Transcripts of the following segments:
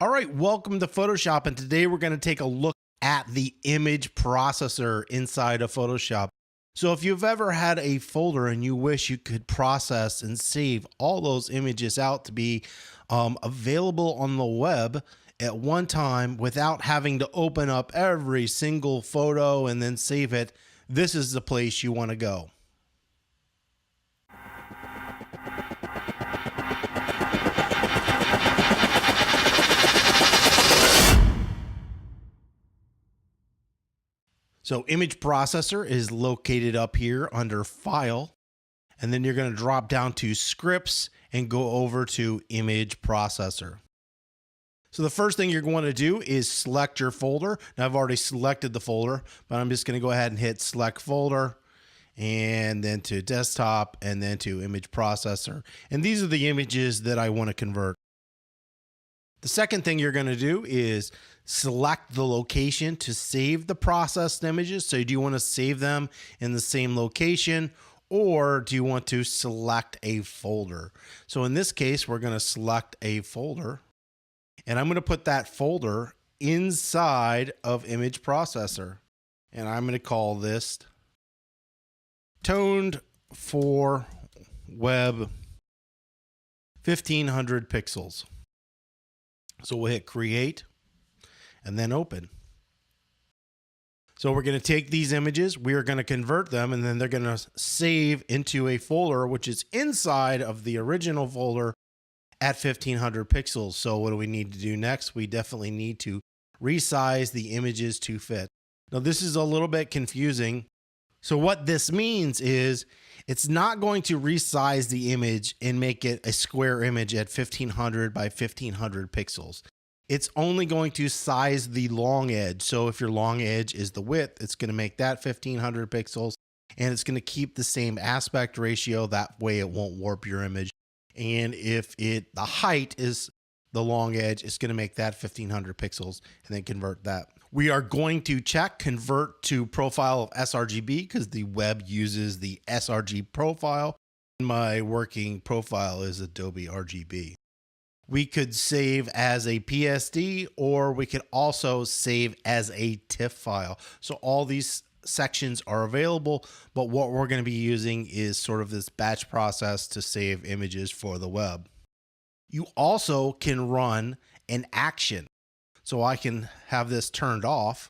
All right, welcome to Photoshop, and today we're going to take a look at the image processor inside of Photoshop. So if you've ever had a folder and you wish you could process and save all those images out to be available on the web at one time without having to open up every single photo and then save it, this is the place you want to go. So image processor is located up here under file, and then you're going to drop down to scripts and go over to image processor. So the first thing you're going to do is select your folder. Now I've already selected the folder, but I'm just going to go ahead and hit select folder and then to desktop and then to image processor. And these are the images that I want to convert. The second thing you're going to do is select the location to save the processed images. So do you want to save them in the same location, or do you want to select a folder? So in this case, we're going to select a folder, and I'm going to put that folder inside of image processor. And I'm going to call this toned for web 1500 pixels. So we'll hit create and then open. So we're going to take these images, we are going to convert them, and then they're going to save into a folder which is inside of the original folder at 1500 pixels. So what do we need to do next? We definitely need to resize the images to fit. Now this is a little bit confusing. So what this means is it's not going to resize the image and make it a square image at 1500 by 1500 pixels. It's only going to size the long edge. So if your long edge is the width, it's going to make that 1500 pixels, and it's going to keep the same aspect ratio. That way it won't warp your image. And if the height is the long edge, it's going to make that 1500 pixels and then convert that. We are going to check convert to profile of sRGB because the web uses the sRGB profile. My working profile is Adobe RGB. We could save as a PSD, or we could also save as a TIFF file. So all these sections are available, but what we're going to be using is sort of this batch process to save images for the web. You also can run an action. So I can have this turned off,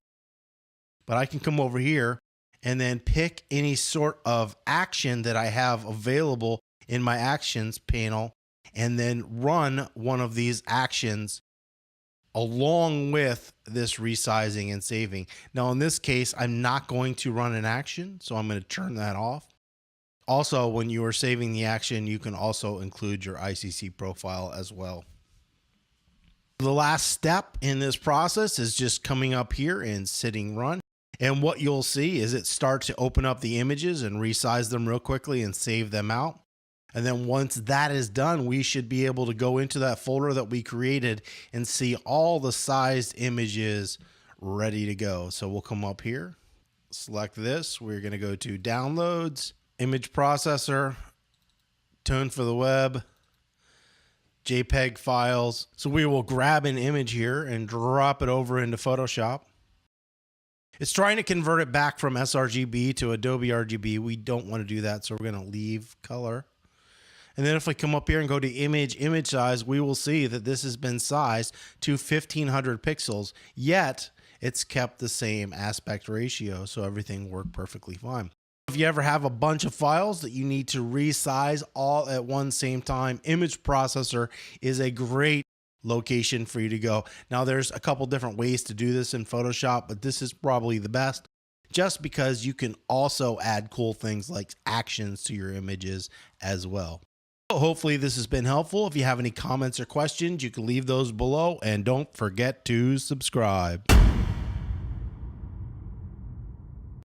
but I can come over here and then pick any sort of action that I have available in my actions panel and then run one of these actions along with this resizing and saving. Now in this case, I'm not going to run an action, so I'm going to turn that off. Also, when you are saving the action, you can also include your ICC profile as well. The last step in this process is just coming up here and hitting run. And what you'll see is it starts to open up the images and resize them real quickly and save them out. And then once that is done, we should be able to go into that folder that we created and see all the sized images ready to go. So we'll come up here, select this. We're going to go to downloads, image processor, tone for the web, JPEG files. So we will grab an image here and drop it over into Photoshop. It's trying to convert it back from sRGB to Adobe RGB. We don't want to do that, so we're going to leave color. And then if we come up here and go to image size, we will see that this has been sized to 1500 pixels, yet it's kept the same aspect ratio, so everything worked perfectly fine. If you ever have a bunch of files that you need to resize all at one same time, image processor is a great location for you to go. Now there's a couple different ways to do this in Photoshop, but this is probably the best just because you can also add cool things like actions to your images as well. Hopefully this has been helpful. If you have any comments or questions, you can leave those below, and don't forget to subscribe.